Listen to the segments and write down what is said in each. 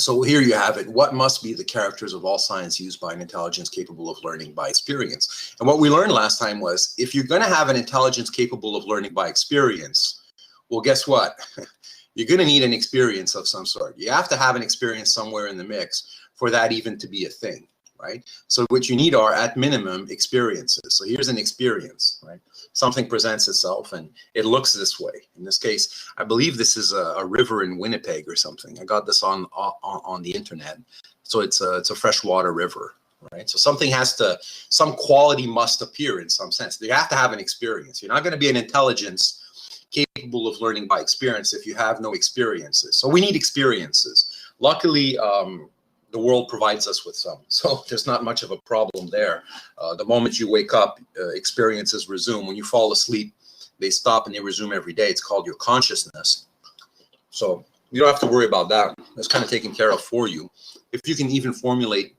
So here you have it. What must be the characters of all science used by an intelligence capable of learning by experience? And what we learned last time was, if you're going to have an intelligence capable of learning by experience, well, guess what? You're going to need an experience of some sort. You have to have an experience somewhere in the mix for that even to be a thing, right? So what you need are, at minimum, experiences. So here's an experience, right? Something presents itself and it looks this way. In this case, I believe this is a river in Winnipeg or something. I got this on the internet. So it's a freshwater river, right? So something has to, some quality must appear in some sense. You have to have an experience. You're not going to be an intelligence capable of learning by experience if you have no experiences. So we need experiences. Luckily, the world provides us with some, so there's not much of a problem there. The moment you wake up, experiences resume. When you fall asleep, they stop and they resume every day. It's called your consciousness. So you don't have to worry about that. It's kind of taken care of for you. If you can even formulate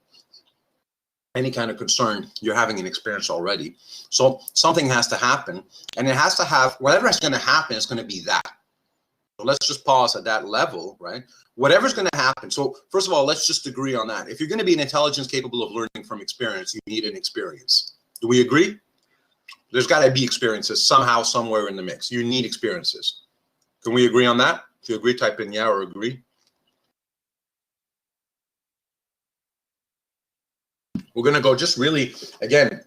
any kind of concern, you're having an experience already. So something has to happen, and it has to have, whatever is going to happen is going to be that. So let's just pause at that level, right? Whatever's going to happen. So first of all, let's just agree on that. If you're going to be an intelligence capable of learning from experience, you need an experience. Do we agree? There's got to be experiences somehow, somewhere in the mix. You need experiences. Can we agree on that? If you agree, type in yeah or agree. We're going to go just really, again,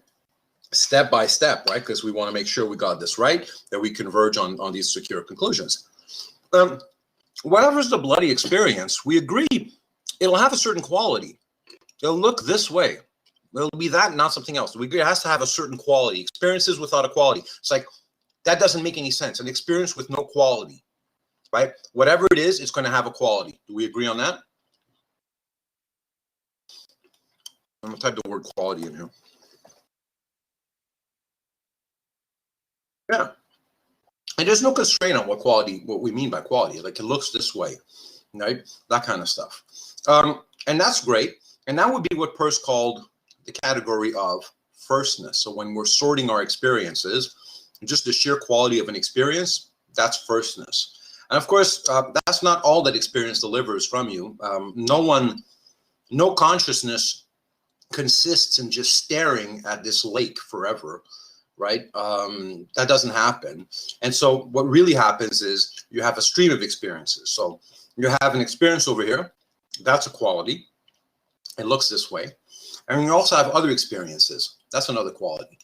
step by step, right? Because we want to make sure we got this right, that we converge on these secure conclusions. Whatever's the bloody experience, we agree it'll have a certain quality. It'll look this way. It'll be that, not something else. We agree it has to have a certain quality. Experiences without a quality. It's like, that doesn't make any sense. An experience with no quality, right? Whatever it is, it's going to have a quality. Do we agree on that? I'm going to type the word quality in here. Yeah. And there's no constraint on what we mean by quality. Like, it looks this way, right? That kind of stuff. And that's great. And that would be what Peirce called the category of firstness. So when we're sorting our experiences, just the sheer quality of an experience, that's firstness. And of course, that's not all that experience delivers from you. No consciousness consists in just staring at this lake forever, right? That doesn't happen. And so what really happens is you have a stream of experiences. So you have an experience over here. That's a quality. It looks this way. And you also have other experiences. That's another quality.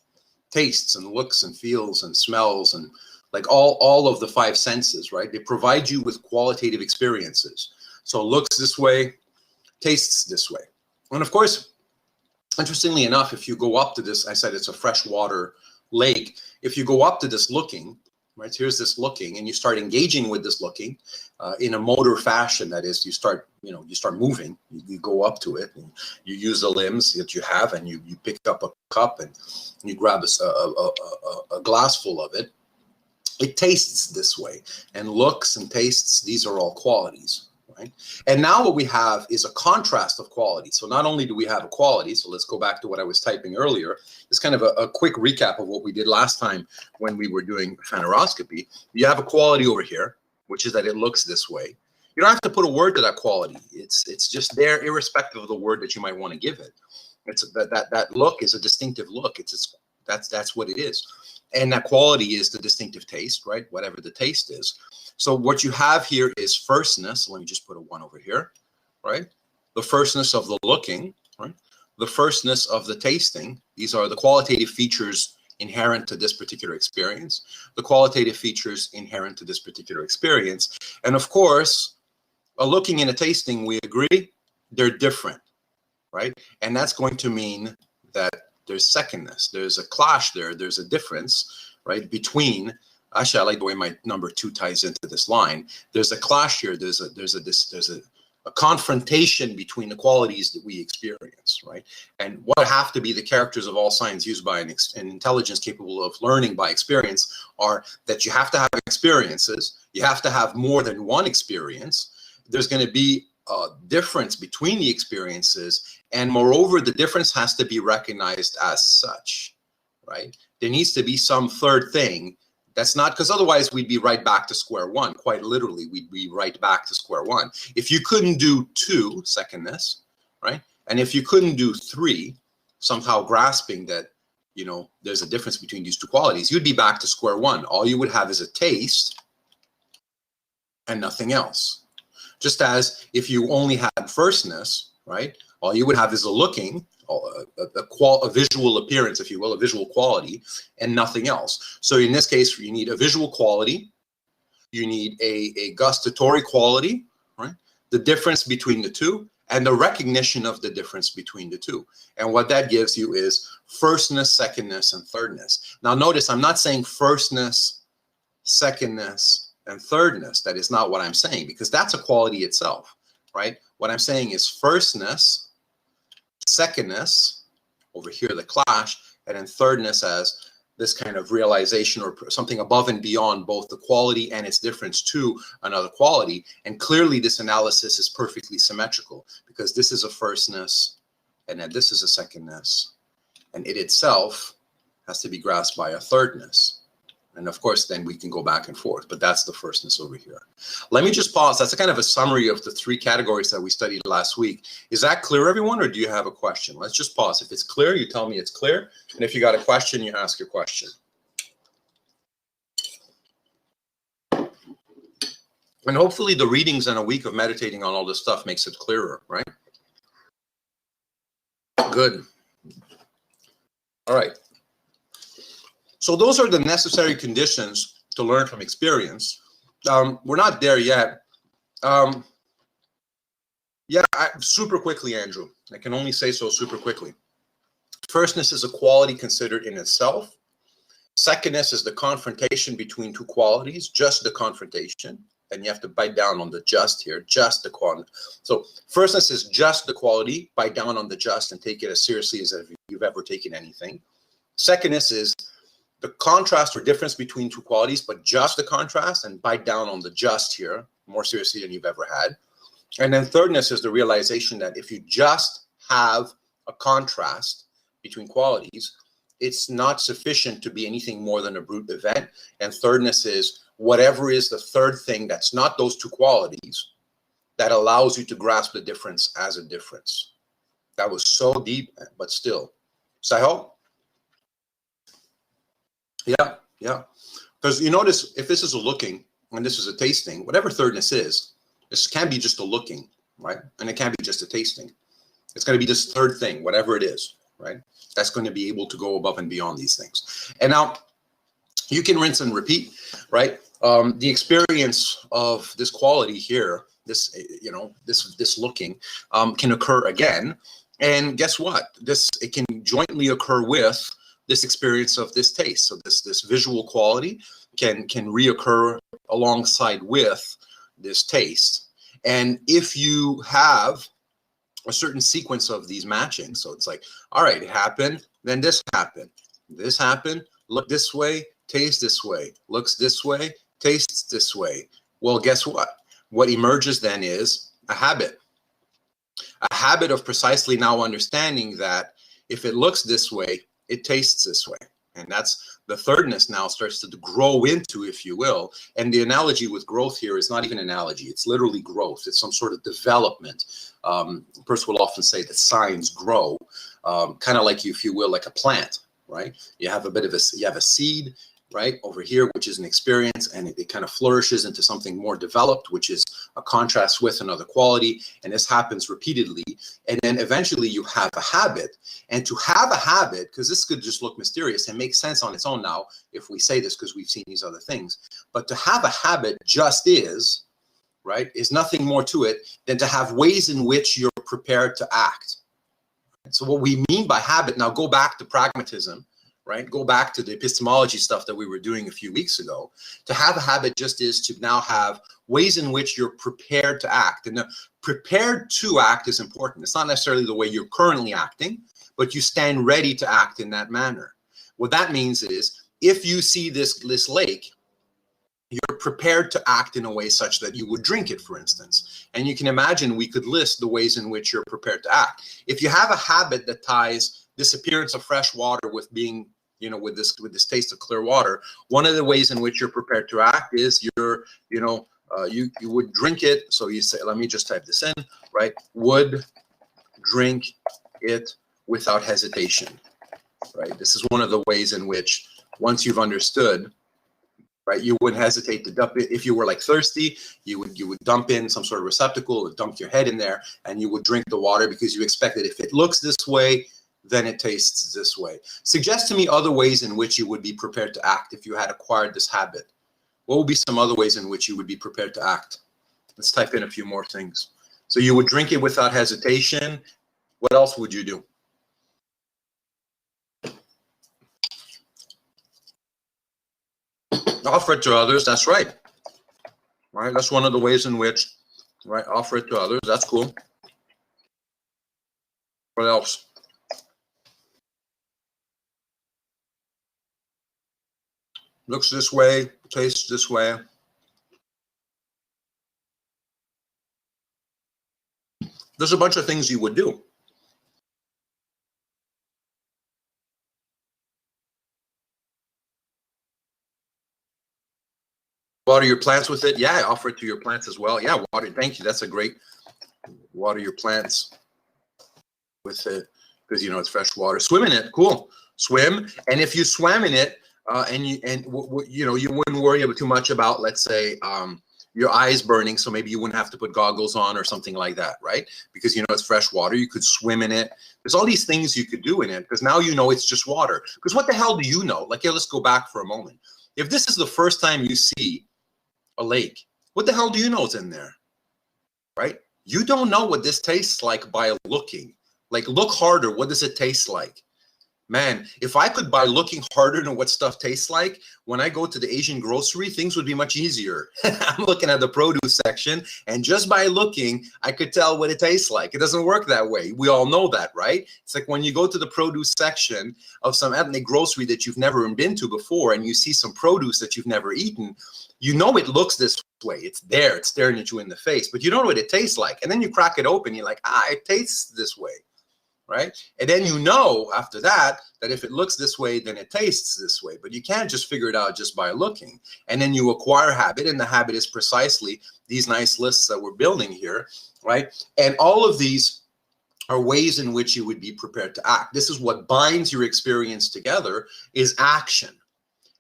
Tastes and looks and feels and smells and like all of the five senses, right? They provide you with qualitative experiences. So it looks this way, tastes this way. And of course, interestingly enough, if you go up to this, I said it's a freshwater lake. If you go up to this looking, right, here's this looking, and you start engaging with this looking in a motor fashion. That is, you start moving. You go up to it, and you use the limbs that you have, and you pick up a cup and you grab a glass full of it. It tastes this way, and looks and tastes. These are all qualities. Right? And now what we have is a contrast of quality. So not only do we have a quality, so let's go back to what I was typing earlier. It's kind of a quick recap of what we did last time when we were doing phaneroscopy. You have a quality over here, which is that it looks this way. You don't have to put a word to that quality. It's just there, irrespective of the word that you might want to give it. It's that look is a distinctive look. That's what it is. And that quality is the distinctive taste, right? Whatever the taste is. So what you have here is firstness. Let me just put a 1 over here, right? The firstness of the looking, right? The firstness of the tasting. These are the qualitative features inherent to this particular experience. The qualitative features inherent to this particular experience. And of course, a looking and a tasting, we agree, they're different, right? And that's going to mean that there's secondness. There's a clash there. There's a difference, right, between. Actually, I like the way my number 2 ties into this line. There's a clash here. There's a confrontation between the qualities that we experience, right? And what have to be the characters of all science used by an intelligence capable of learning by experience are that you have to have experiences. You have to have more than one experience. There's going to be a difference between the experiences. And moreover, the difference has to be recognized as such, right? There needs to be some third thing That's not, because otherwise we'd be right back to square one. Quite literally, we'd be right back to square one. If you couldn't do 2, secondness, right? And if you couldn't do 3, somehow grasping that, you know, there's a difference between these two qualities, you'd be back to square one. All you would have is a taste and nothing else. Just as if you only had firstness, right? All you would have is a looking, a visual appearance, if you will, a visual quality, and nothing else. So in this case, you need a visual quality, you need a gustatory quality, right? The difference between the two, and the recognition of the difference between the two. And what that gives you is firstness, secondness, and thirdness. Now notice, I'm not saying firstness, secondness, and thirdness. That is not what I'm saying, because that's a quality itself, right? What I'm saying is firstness, secondness, over here the clash, and then thirdness as this kind of realization or something above and beyond both the quality and its difference to another quality. And clearly this analysis is perfectly symmetrical, because this is a firstness and then this is a secondness, and it itself has to be grasped by a thirdness. And of course, then we can go back and forth, but that's the firstness over here. Let me just pause. That's a kind of a summary of the 3 categories that we studied last week. Is that clear, everyone, or do you have a question? Let's just pause. If it's clear, you tell me it's clear. And if you got a question, you ask your question. And hopefully the readings and a week of meditating on all this stuff makes it clearer, right? Good. All right. So those are the necessary conditions to learn from experience. We're not there yet. Super quickly, Andrew. I can only say so super quickly. Firstness is a quality considered in itself. Secondness is the confrontation between two qualities, just the confrontation. And you have to bite down on the just here, just the quality. So firstness is just the quality, bite down on the just and take it as seriously as if you've ever taken anything. Secondness is the contrast or difference between two qualities, but just the contrast, and bite down on the just here more seriously than you've ever had. And then thirdness is the realization that if you just have a contrast between qualities, it's not sufficient to be anything more than a brute event. And thirdness is whatever is the third thing that's not those two qualities that allows you to grasp the difference as a difference. That was so deep, but still. Sahil? Yeah. Because you notice, if this is a looking and this is a tasting, whatever thirdness is, this can be just a looking, right? And it can be just a tasting. It's going to be this third thing, whatever it is, right? That's going to be able to go above and beyond these things. And now you can rinse and repeat, right? The experience of this quality here, this, you know, this looking can occur again. And guess what? It can jointly occur with this experience of this taste. So this visual quality can reoccur alongside with this taste. And if you have a certain sequence of these matching, so it's like, all right, it happened, then this happened, look this way, taste this way, looks this way, tastes this way. Well, guess what? What emerges then is a habit of precisely now understanding that if it looks this way, it tastes this way. And that's the thirdness now starts to grow into, if you will. And the analogy with growth here is not even an analogy. It's literally growth. It's some sort of development. A person will often say that signs grow, kind of like, if you will, like a plant, right? You have a seed, right, over here, which is an experience, and it kind of flourishes into something more developed, which is a contrast with another quality. And this happens repeatedly. And then eventually you have a habit. And to have a habit, because this could just look mysterious and make sense on its own now if we say this because we've seen these other things, but to have a habit just is, right, is nothing more to it than to have ways in which you're prepared to act. So what we mean by habit, now go back to pragmatism, right? Go back to the epistemology stuff that we were doing a few weeks ago. To have a habit just is to now have ways in which you're prepared to act. And the prepared to act is important. It's not necessarily the way you're currently acting, but you stand ready to act in that manner. What that means is, if you see this lake, you're prepared to act in a way such that you would drink it, for instance. And you can imagine we could list the ways in which you're prepared to act. If you have a habit that ties this appearance of fresh water with being you know, with this taste of clear water, one of the ways in which you're prepared to act is you would drink it. So you say, let me just type this in, right? Would drink it without hesitation, right? This is one of the ways in which, once you've understood, right, you wouldn't hesitate to dump it. If you were like thirsty, you would dump in some sort of receptacle, dunk your head in there, and you would drink the water because you expect that if it looks this way, then it tastes this way. Suggest to me other ways in which you would be prepared to act if you had acquired this habit. What would be some other ways in which you would be prepared to act? Let's type in a few more things. So you would drink it without hesitation. What else would you do? Offer it to others. That's right. Right. That's one of the ways in which, right, offer it to others. That's cool. What else? Looks this way, tastes this way. There's a bunch of things you would do. Water your plants with it. Yeah, offer it to your plants as well. Yeah, water. Thank you. That's a great. Water your plants with it because you know it's fresh water. Swim in it. Cool. Swim, and if you swam in it, you know, you wouldn't worry too much about, let's say, your eyes burning. So maybe you wouldn't have to put goggles on or something like that, right? Because you know it's fresh water. You could swim in it. There's all these things you could do in it because now you know it's just water. Because what the hell do you know? Like, yeah, let's go back for a moment. If this is the first time you see a lake, what the hell do you know is in there, right? You don't know what this tastes like by looking. Like, look harder. What does it taste like? Man, if I could, by looking harder, know what stuff tastes like, when I go to the Asian grocery, things would be much easier. I'm looking at the produce section, and just by looking, I could tell what it tastes like. It doesn't work that way. We all know that, right? It's like when you go to the produce section of some ethnic grocery that you've never been to before, and you see some produce that you've never eaten, you know it looks this way. It's there. It's staring at you in the face, but you don't know what it tastes like. And then you crack it open, you're like, it tastes this way. Right? And then you know after that if it looks this way, then it tastes this way. But you can't just figure it out just by looking. And then you acquire habit, and the habit is precisely these nice lists that we're building here, right? And all of these are ways in which you would be prepared to act. This is what binds your experience together, is action.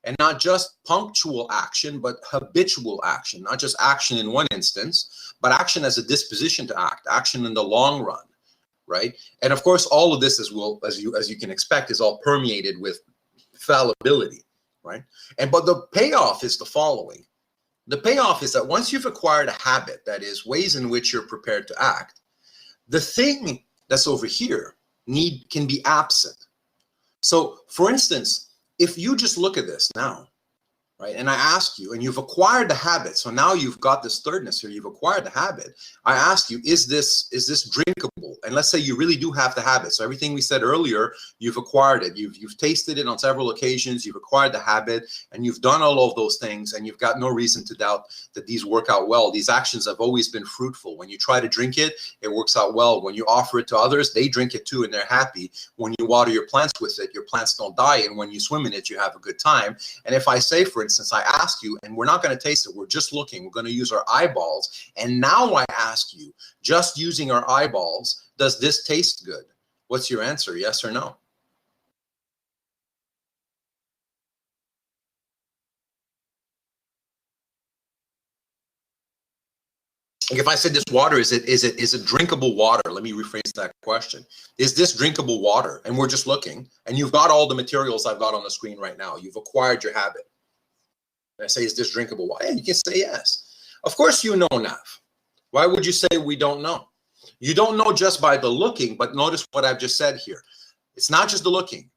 And not just punctual action, but habitual action. Not just action in one instance, but action as a disposition to act, action in the long run. Right, and of course, all of this as you can expect is all permeated with fallibility, right? But the payoff is the following: the payoff is that once you've acquired a habit, that is, ways in which you're prepared to act, the thing that's over here can be absent. So, for instance, if you just look at this now, right, and I ask you, and you've acquired the habit, so now you've got this thirdness here, you've acquired the habit. I ask you, is this drinkable? And let's say you really do have the habit. So everything we said earlier, you've acquired it. You've tasted it on several occasions, you've acquired the habit, and you've done all of those things, and you've got no reason to doubt that these work out well. These actions have always been fruitful. When you try to drink it, it works out well. When you offer it to others, they drink it too, and they're happy. When you water your plants with it, your plants don't die, and when you swim in it, you have a good time. And if I say, for instance, I ask you, and we're not going to taste it, we're just looking, we're going to use our eyeballs, and now I ask you, just using our eyeballs, does this taste good? What's your answer, yes or no? Like if I said this water, is it drinkable water? Let me rephrase that question. Is this drinkable water? And we're just looking, and you've got all the materials I've got on the screen right now. You've acquired your habit. And I say, is this drinkable water? And you can say yes. Of course you know, Nav. Why would you say we don't know? You don't know just by the looking, but notice what I've just said here. It's not just the looking.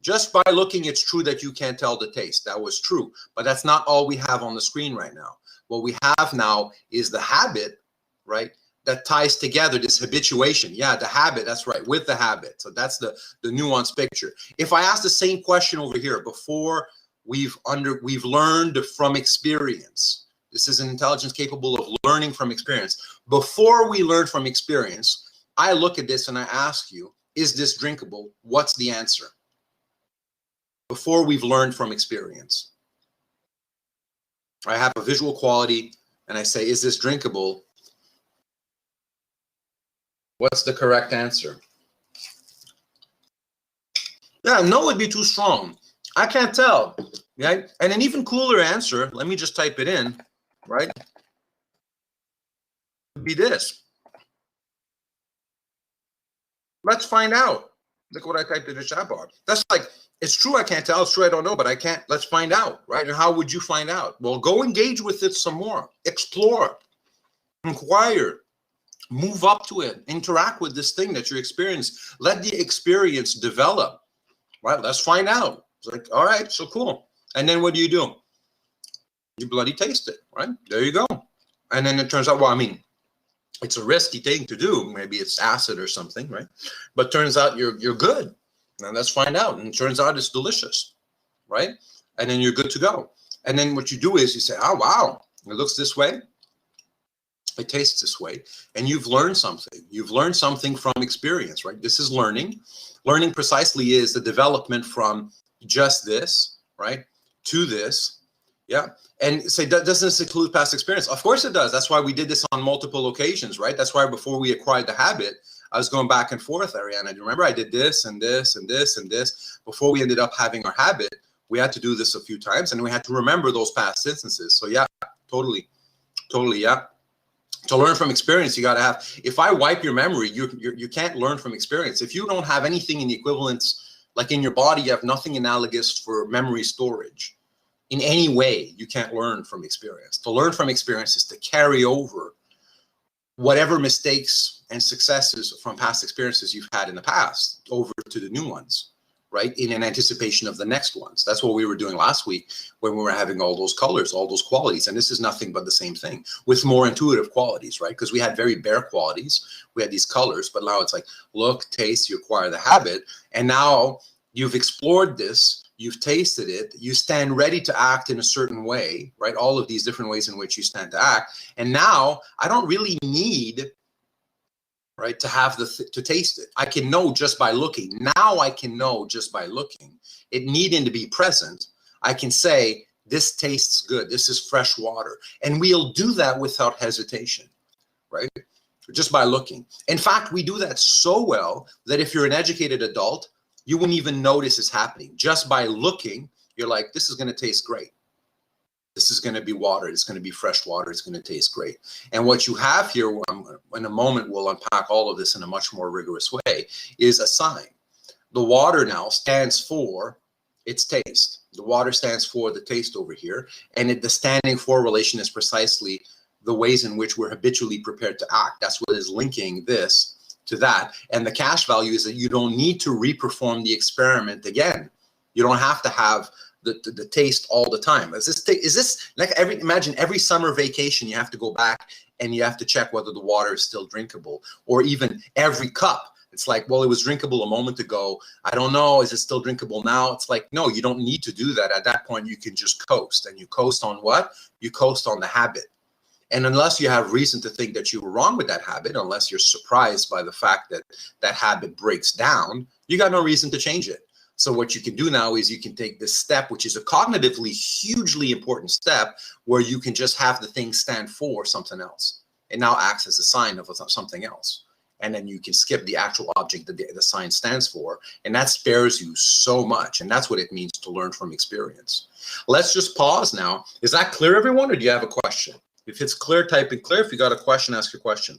Just by looking, it's true that you can't tell the taste. That was true. But that's not all we have on the screen right now. What we have now is the habit, right, that ties together this habituation. Yeah, the habit, that's right, with the habit. So that's the nuanced picture. If I ask the same question over here, before we've learned from experience. This is an intelligence capable of learning from experience. Before we learn from experience, I look at this and I ask you, is this drinkable? What's the answer? before we've learned from experience. I have a visual quality and I say, is this drinkable? What's the correct answer? Yeah, no would be too strong. I can't tell, right? And an even cooler answer, let me just type it in, right? Would be this. Let's find out. Look what I typed in the chat bar. That's like, it's true I can't tell, it's true I don't know, but I can't, let's find out, right? And how would you find out? Well, go engage with it some more. Explore, inquire, move up to it, interact with this thing that you experience. Let the experience develop, right? Let's find out. It's like, all right, so cool. And then what do? You bloody taste it, right? There you go. And then it turns out, well, I mean, it's a risky thing to do. Maybe it's acid or something, right? But turns out you're good. Now let's find out. And it turns out it's delicious, right? And then you're good to go. And then what you do is you say, oh, wow, it looks this way. It tastes this way. And you've learned something. You've learned something from experience, right? This is learning. Learning precisely is the development from just this, right, to this. Yeah. And say, doesn't this include past experience? Of course it does. That's why we did this on multiple occasions, right? That's why before we acquired the habit, I was going back and forth, Ariana. Remember, I did this and this and this and this. Before we ended up having our habit, we had to do this a few times, and we had to remember those past instances. So yeah, totally, yeah. To learn from experience, you got to have, if I wipe your memory, you can't learn from experience. If you don't have anything in the equivalence, like in your body, you have nothing analogous for memory storage. In any way, you can't learn from experience. To learn from experience is to carry over whatever mistakes and successes from past experiences you've had in the past over to the new ones, right? In an anticipation of the next ones. That's what we were doing last week when we were having all those colors, all those qualities. And this is nothing but the same thing with more intuitive qualities, right? Because we had very bare qualities. We had these colors, but now it's like, look, taste, you acquire the habit. And now you've explored this. You've tasted it, you stand ready to act in a certain way, right? All of these different ways in which you stand to act. And now I don't really need, right, to have to taste it. I can know just by looking. Now I can know just by looking. It needing to be present. I can say, this tastes good. This is fresh water. And we'll do that without hesitation, right? Just by looking. In fact, we do that so well that if you're an educated adult, you wouldn't even notice it's happening. Just by looking, you're like, this is going to taste great. This is going to be water. It's going to be fresh water. It's going to taste great. And what you have here, in a moment, we'll unpack all of this in a much more rigorous way, is a sign. The water now stands for its taste. The water stands for the taste over here. And the standing for relation is precisely the ways in which we're habitually prepared to act. That's what is linking this to that. And the cash value is that you don't need to reperform the experiment again. You don't have to have the taste all the time. Is this like imagine every summer vacation you have to go back and you have to check whether the water is still drinkable, or even every cup. It's like, well, it was drinkable a moment ago. I don't know. Is it still drinkable now? It's like, no, you don't need to do that. At that point, you can just coast. And you coast on what? You coast on the habit. And unless you have reason to think that you were wrong with that habit, unless you're surprised by the fact that that habit breaks down, you got no reason to change it. So what you can do now is you can take this step, which is a cognitively hugely important step, where you can just have the thing stand for something else. It now acts as a sign of something else. And then you can skip the actual object that the sign stands for. And that spares you so much. And that's what it means to learn from experience. Let's just pause now. Is that clear, everyone, or do you have a question? If it's clear, type in clear. If you got a question, ask your question.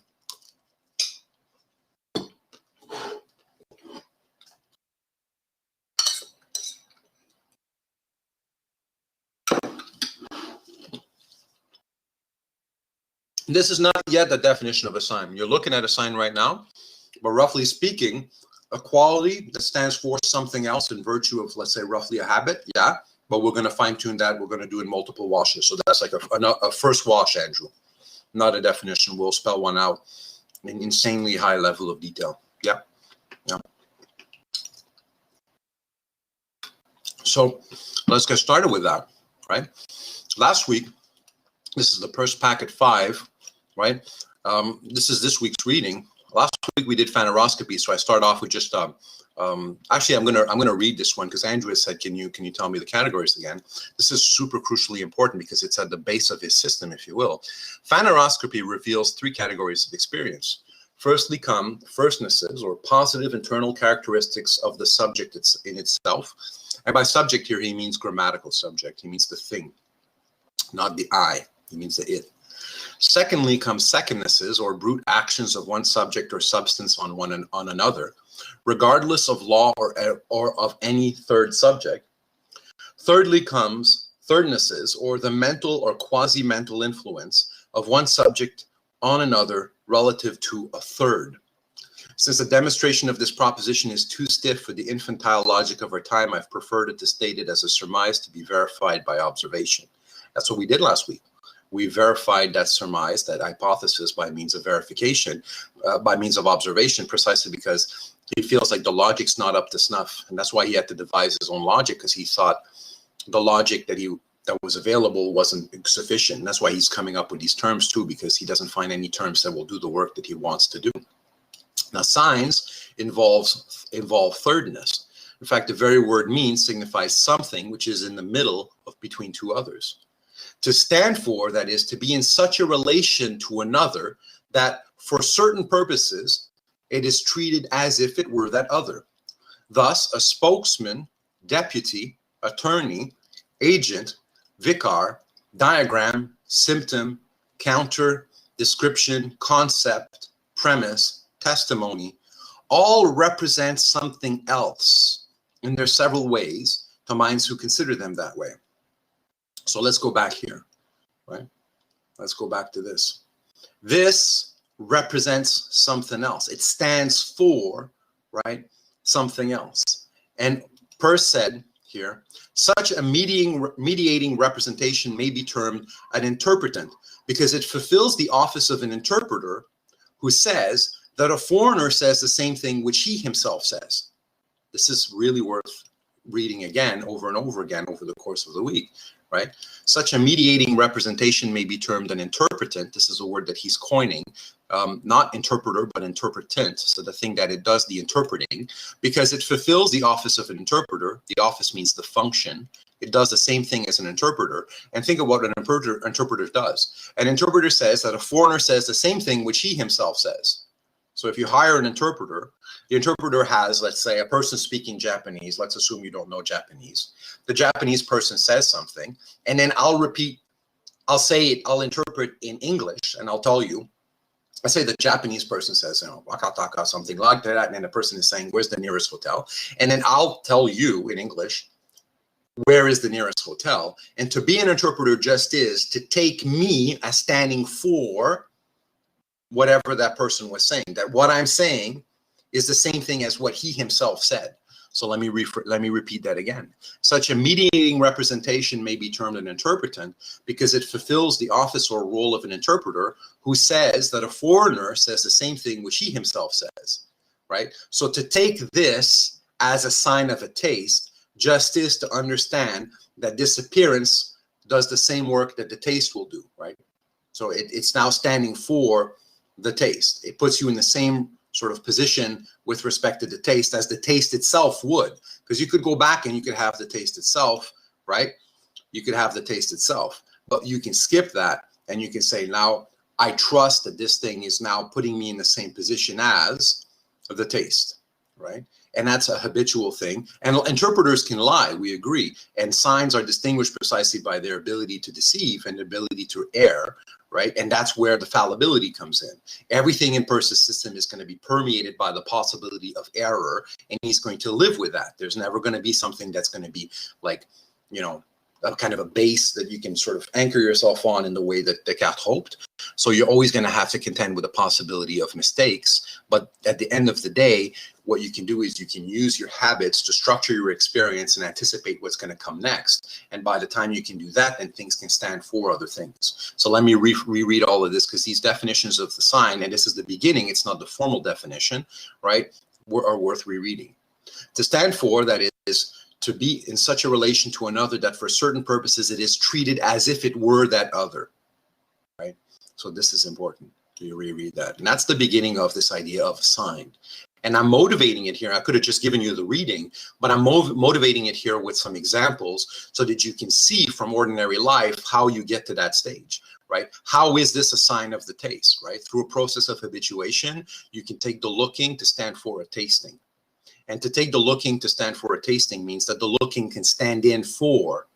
This is not yet the definition of a sign. You're looking at a sign right now, but roughly speaking, a quality that stands for something else in virtue of, let's say, roughly a habit, yeah, but we're going to fine-tune that. We're going to do in multiple washes. So that's like a first wash, Andrew. Not a definition. We'll spell one out in insanely high level of detail. Yeah. Yeah. So let's get started with that, right? Last week, this is the first packet 5, right? This is this week's reading. Last week we did phaneroscopy, so I start off with just actually I'm gonna read this one because Andrew said, can you tell me the categories again? This is super crucially important because it's at the base of his system, if you will. Phaneroscopy reveals three categories of experience. Firstly come firstnesses, or positive internal characteristics of the subject in itself. And by subject here, he means grammatical subject. He means the thing, not the I. He means the it. Secondly comes secondnesses, or brute actions of one subject or substance on another, regardless of law or of any third subject. Thirdly comes thirdnesses, or the mental or quasi-mental influence of one subject on another relative to a third. Since the demonstration of this proposition is too stiff for the infantile logic of our time, I've preferred it to state it as a surmise to be verified by observation. That's what we did last week. We verified that surmise, that hypothesis, by means of verification, by means of observation, precisely because he feels like the logic's not up to snuff. And that's why he had to devise his own logic, because he thought the logic that was available wasn't sufficient. And that's why he's coming up with these terms too, because he doesn't find any terms that will do the work that he wants to do. Now, signs involve thirdness. In fact, the very word means signifies something which is in the middle of between two others. To stand for, that is, to be in such a relation to another that for certain purposes it is treated as if it were that other. Thus, a spokesman, deputy, attorney, agent, vicar, diagram, symptom, counter, description, concept, premise, testimony, all represent something else in their several ways to minds who consider them that way. So let's go back here, right? Let's go back to this. This represents something else. It stands for, right, something else. And Peirce said here, such a mediating representation may be termed an interpretant because it fulfills the office of an interpreter who says that a foreigner says the same thing which he himself says. This is really worth reading again, over and over again, over the course of the week, right? Such a mediating representation may be termed an interpretant. This is a word that he's coining, not interpreter, but interpretant. So the thing that it does the interpreting, because it fulfills the office of an interpreter. The office means the function. It does the same thing as an interpreter. And think of what an interpreter does. An interpreter says that a foreigner says the same thing which he himself says. So if you hire an interpreter, the interpreter has, let's say, a person speaking Japanese. Let's assume you don't know Japanese. The Japanese person says something, and then I'll say it, I'll interpret in English, and I'll tell you. I say the Japanese person says, wakataka, something like that, and then the person is saying, where's the nearest hotel? And then I'll tell you in English, where is the nearest hotel? And to be an interpreter just is to take me as standing for whatever that person was saying, that what I'm saying is the same thing as what he himself said. So let me repeat that again. Such a mediating representation may be termed an interpretant because it fulfills the office or role of an interpreter who says that a foreigner says the same thing which he himself says, right? So to take this as a sign of a taste just is to understand that this appearance does the same work that the taste will do, right? So it's now standing for the taste. It puts you in the same sort of position with respect to the taste as the taste itself would, because you could go back and you could have the taste itself, right? You could have the taste itself, but you can skip that and you can say, now I trust that this thing is now putting me in the same position as the taste, right? And that's a habitual thing. And interpreters can lie, we agree. And signs are distinguished precisely by their ability to deceive and ability to err, right? And that's where the fallibility comes in. Everything in Peirce's system is going to be permeated by the possibility of error, and he's going to live with that. There's never going to be something that's going to be like, you know, a kind of a base that you can sort of anchor yourself on in the way that Descartes hoped. So you're always going to have to contend with the possibility of mistakes. But at the end of the day, what you can do is you can use your habits to structure your experience and anticipate what's going to come next. And by the time you can do that, then things can stand for other things. So let me reread all of this, because these definitions of the sign, and this is the beginning, it's not the formal definition, right, are worth rereading. To stand for, that is, to be in such a relation to another that for certain purposes it is treated as if it were that other, right? So this is important. So you reread that. And that's the beginning of this idea of a sign. And I'm motivating it here. I could have just given you the reading, but I'm motivating it here with some examples so that you can see from ordinary life how you get to that stage, right? How is this a sign of the taste, right? Through a process of habituation, you can take the looking to stand for a tasting. And to take the looking to stand for a tasting means that the looking can stand in for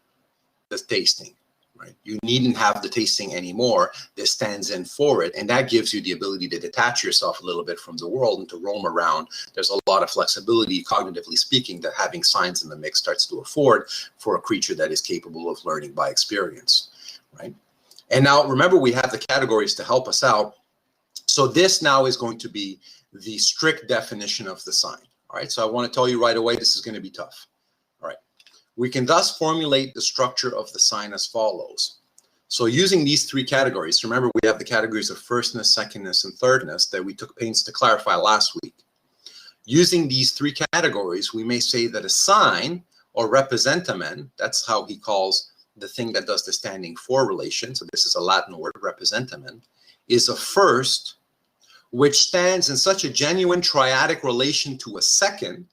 the tasting. Right? You needn't have the tasting anymore. This stands in for it. And that gives you the ability to detach yourself a little bit from the world and to roam around. There's a lot of flexibility, cognitively speaking, that having signs in the mix starts to afford for a creature that is capable of learning by experience. Right? And now remember, we have the categories to help us out. So this now is going to be the strict definition of the sign. All right. So I want to tell you right away, this is going to be tough. We can thus formulate the structure of the sign as follows. So using these three categories, remember we have the categories of firstness, secondness, and thirdness that we took pains to clarify last week. Using these three categories, we may say that a sign or representamen, that's how he calls the thing that does the standing for relation, so this is a Latin word, representamen, is a first which stands in such a genuine triadic relation to a second,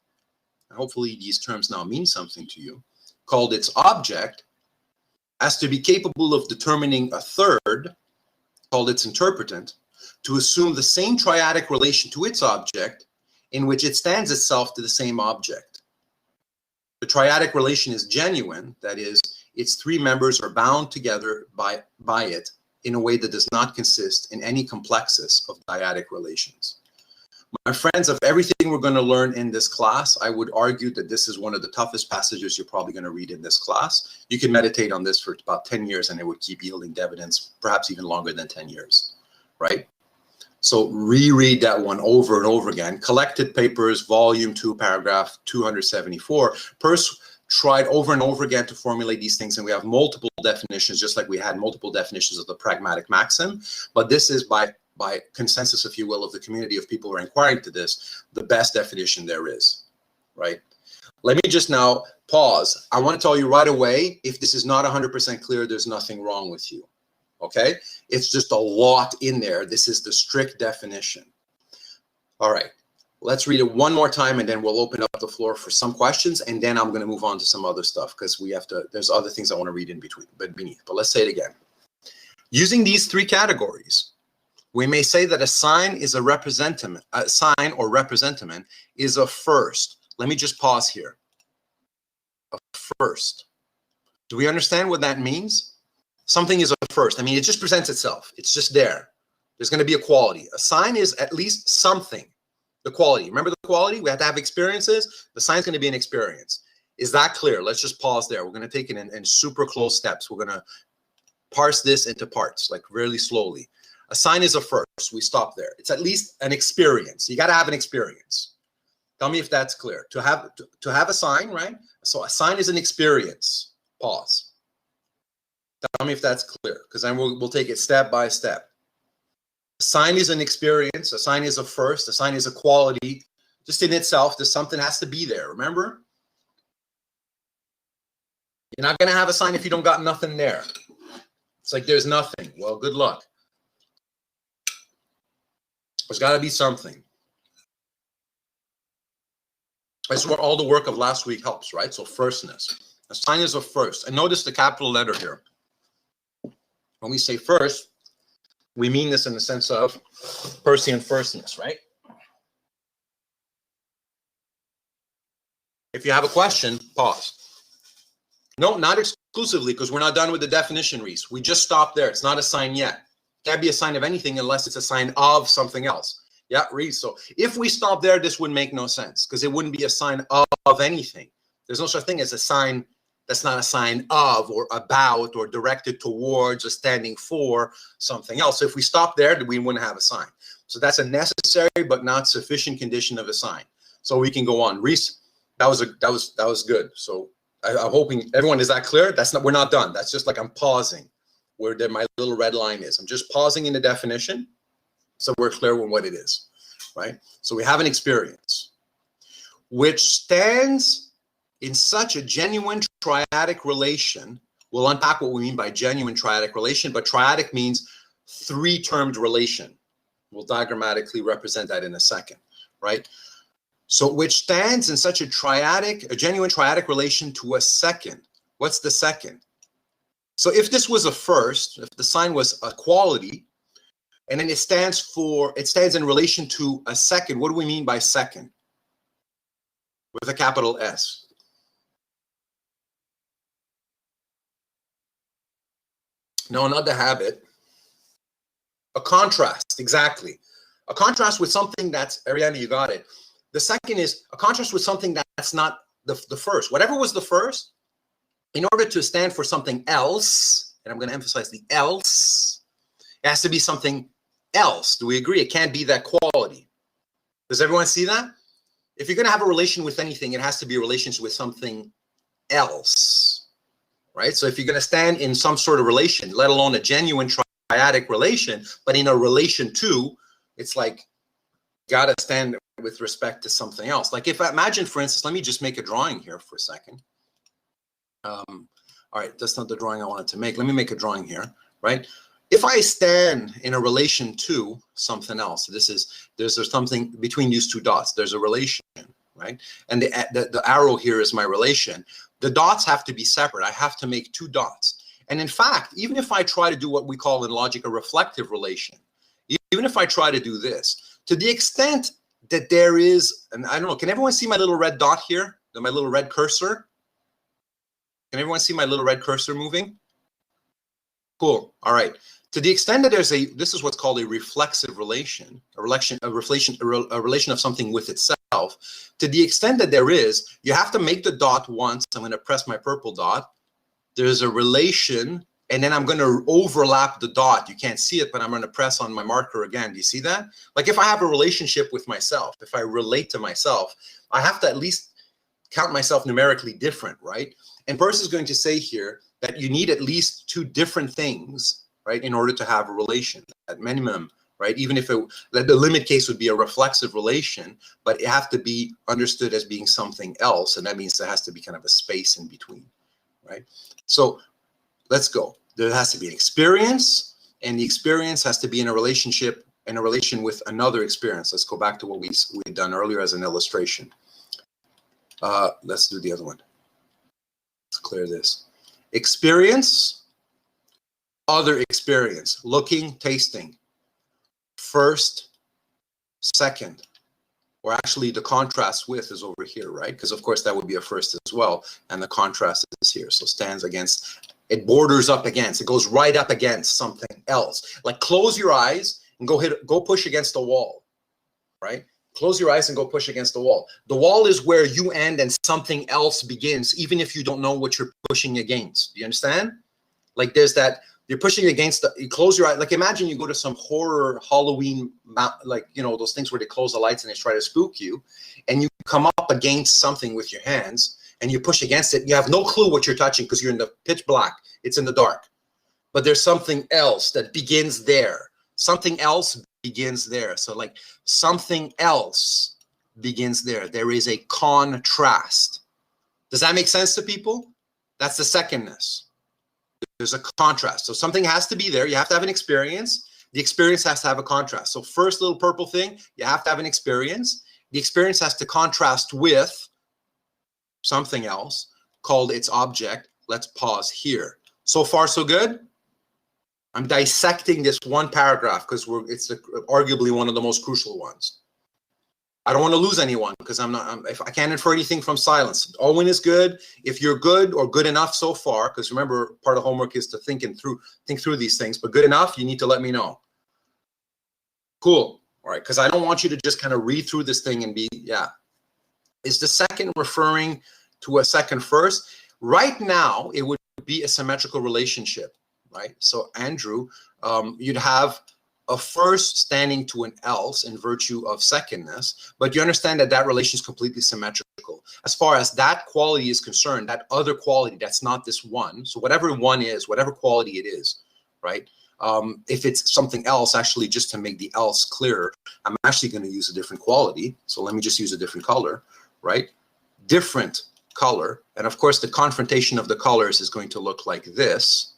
and hopefully these terms now mean something to you, called its object, as to be capable of determining a third, called its interpretant, to assume the same triadic relation to its object, in which it stands itself to the same object. The triadic relation is genuine, that is, its three members are bound together by it in a way that does not consist in any complexus of dyadic relations. My friends, of everything we're going to learn in this class, I would argue that this is one of the toughest passages you're probably going to read in this class. You can meditate on this for about 10 years and it would keep yielding dividends, perhaps even longer than 10 years, right? So reread that one over and over again. Collected Papers, Volume 2, Paragraph 274. Peirce tried over and over again to formulate these things, and we have multiple definitions, just like we had multiple definitions of the pragmatic maxim, but this is by consensus, if you will, of the community of people who are inquiring to this, the best definition there is, right? Let me just now pause. I want to tell you right away, if this is not 100% clear, there's nothing wrong with you, okay? It's just a lot in there. This is the strict definition. All right, let's read it one more time, and then we'll open up the floor for some questions, and then I'm going to move on to some other stuff, because we have to, there's other things I want to read in between, but beneath. But let's say it again. Using these three categories, we may say that a sign is a representamen, a sign or representamen is a first. Let me just pause here. A first. Do we understand what that means? Something is a first. I mean, it just presents itself. It's just there. There's going to be a quality. A sign is at least something. The quality. Remember the quality? We have to have experiences. The sign's going to be an experience. Is that clear? Let's just pause there. We're going to take it in super close steps. We're going to parse this into parts, like really slowly. A sign is a first. We stop there. It's at least an experience. You got to have an experience. Tell me if that's clear. To have a sign, right? So a sign is an experience. Pause. Tell me if that's clear, because then we'll take it step by step. A sign is an experience. A sign is a first. A sign is a quality. Just in itself, there's something has to be there. Remember? You're not going to have a sign if you don't got nothing there. It's like there's nothing. Well, good luck. There's got to be something. That's where all the work of last week helps, right? So firstness. A sign is a first. And notice the capital letter here. When we say first, we mean this in the sense of Peircean firstness, right? If you have a question, pause. No, not exclusively, because we're not done with the definition, Reese. We just stopped there. It's not a sign yet. Can't be a sign of anything unless it's a sign of something else. Yeah, Reese. So if we stop there, this would make no sense, because it wouldn't be a sign of anything. There's no such thing as a sign that's not a sign of or about or directed towards or standing for something else. So if we stop there, we wouldn't have a sign. So that's a necessary but not sufficient condition of a sign. So we can go on. Reese, that was good. So I'm hoping everyone, is that clear? We're not done. That's just like I'm pausing where my little red line is. I'm just pausing in the definition so we're clear on what it is, right? So we have an experience which stands in such a genuine triadic relation. We'll unpack what we mean by genuine triadic relation, but triadic means three-termed relation. We'll diagrammatically represent that in a second, right? So which stands in such a genuine triadic relation to a second. What's the second? So if this was a first, if the sign was a quality, and then it stands in relation to a second, what do we mean by second? With a capital S. No, not the habit. A contrast, exactly. A contrast with something that's, Ariana, you got it. The second is a contrast with something that's not the first. Whatever was the first, in order to stand for something else, and I'm going to emphasize the else, it has to be something else. Do we agree? It can't be that quality. Does everyone see that? If you're going to have a relation with anything, it has to be a relation with something else, right? So if you're going to stand in some sort of relation, let alone a genuine triadic relation, but in a relation to, it's like, got to stand with respect to something else. Like if I imagine, for instance, let me just make a drawing here for a second. All right, that's not the drawing I wanted to make. Let me make a drawing here, right? If I stand in a relation to something else, there's something between these two dots. There's a relation, right? And the arrow here is my relation. The dots have to be separate. I have to make two dots. And in fact, even if I try to do what we call in logic a reflective relation, even if I try to do this, to the extent that there is, and I don't know, can everyone see my little red dot here? My little red cursor? Can everyone see my little red cursor moving? Cool. All right. To the extent that this is what's called a reflexive relation, a relation of something with itself. To the extent that there is, you have to make the dot once. I'm going to press my purple dot. There's a relation, and then I'm going to overlap the dot. You can't see it, but I'm going to press on my marker again. Do you see that? Like if I have a relationship with myself, if I relate to myself, I have to at least count myself numerically different, right? And Peirce is going to say here that you need at least two different things, right, in order to have a relation at minimum, right? Even if the limit case would be a reflexive relation, but it has to be understood as being something else, and that means there has to be kind of a space in between, right? So let's go. There has to be an experience, and the experience has to be in a relation with another experience. Let's go back to what we've done earlier as an illustration. Let's do the other one. Let's clear this. Experience, other experience, looking, tasting. First, second, or actually the contrast with is over here, right? Because of course that would be a first as well, and the contrast is here. So stands against, it borders up against, it goes right up against something else. Like close your eyes and go push against the wall, right? Close your eyes and go push against the wall. The wall is where you end and something else begins, even if you don't know what you're pushing against. Do you understand? Like there's that, you're pushing against, you close your eyes. Like imagine you go to some horror Halloween, like, you know, those things where they close the lights and they try to spook you, and you come up against something with your hands and you push against it. You have no clue what you're touching because you're in the pitch black. It's in the dark. But there's something else that begins there. Something else begins there. So like something else begins there. There is a contrast. Does that make sense to people? That's the secondness. There's a contrast. So something has to be there. You have to have an experience. The experience has to have a contrast. So first little purple thing, you have to have an experience. The experience has to contrast with something else called its object. Let's pause here. So far, so good? I'm dissecting this one paragraph because it's arguably one of the most crucial ones. I don't want to lose anyone because if I can't infer anything from silence. Owen is good. If you're good or good enough so far, because remember, part of homework is to think through these things, but good enough, you need to let me know. Cool. All right, because I don't want you to just kind of read through this thing and be, yeah. Is the second referring to a second first? Right now, it would be a symmetrical relationship, right? So Andrew, you'd have a first standing to an else in virtue of secondness, but you understand that that relation is completely symmetrical. As far as that quality is concerned, that other quality, that's not this one. So whatever one is, whatever quality it is, right? If it's something else, actually, just to make the else clearer, I'm actually going to use a different quality. So let me just use a different color, right? Different color. And of course, the confrontation of the colors is going to look like this,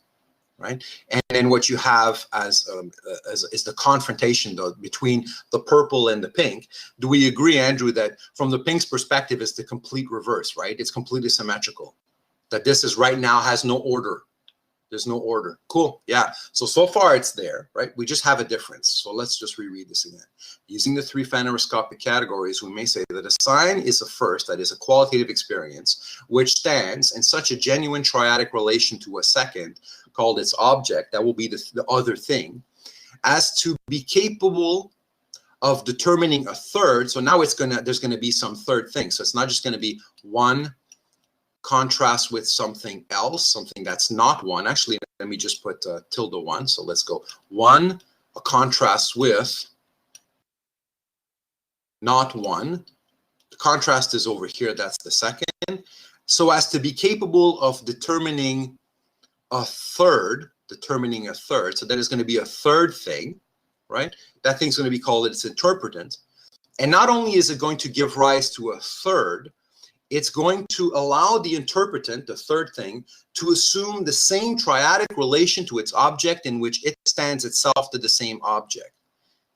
right? And then what you have as is the confrontation though, between the purple and the pink. Do we agree, Andrew, that from the pink's perspective, it's the complete reverse, right? It's completely symmetrical. That this is right now has no order. There's no order. Cool. Yeah. So far it's there, right? We just have a difference. So let's just reread this again. Using the three phaneroscopic categories, we may say that a sign is a first, that is a qualitative experience, which stands in such a genuine triadic relation to a second, called its object, that will be the other thing, as to be capable of determining a third. So now there's gonna be some third thing. So it's not just gonna be one contrast with something else, something that's not one. Actually, let me just put tilde one. So let's go one, a contrast with not one. The contrast is over here, that's the second. So as to be capable of determining a third. So that is going to be a third thing, right? That thing's going to be called its interpretant. And not only is it going to give rise to a third, it's going to allow the interpretant, the third thing, to assume the same triadic relation to its object in which it stands itself to the same object.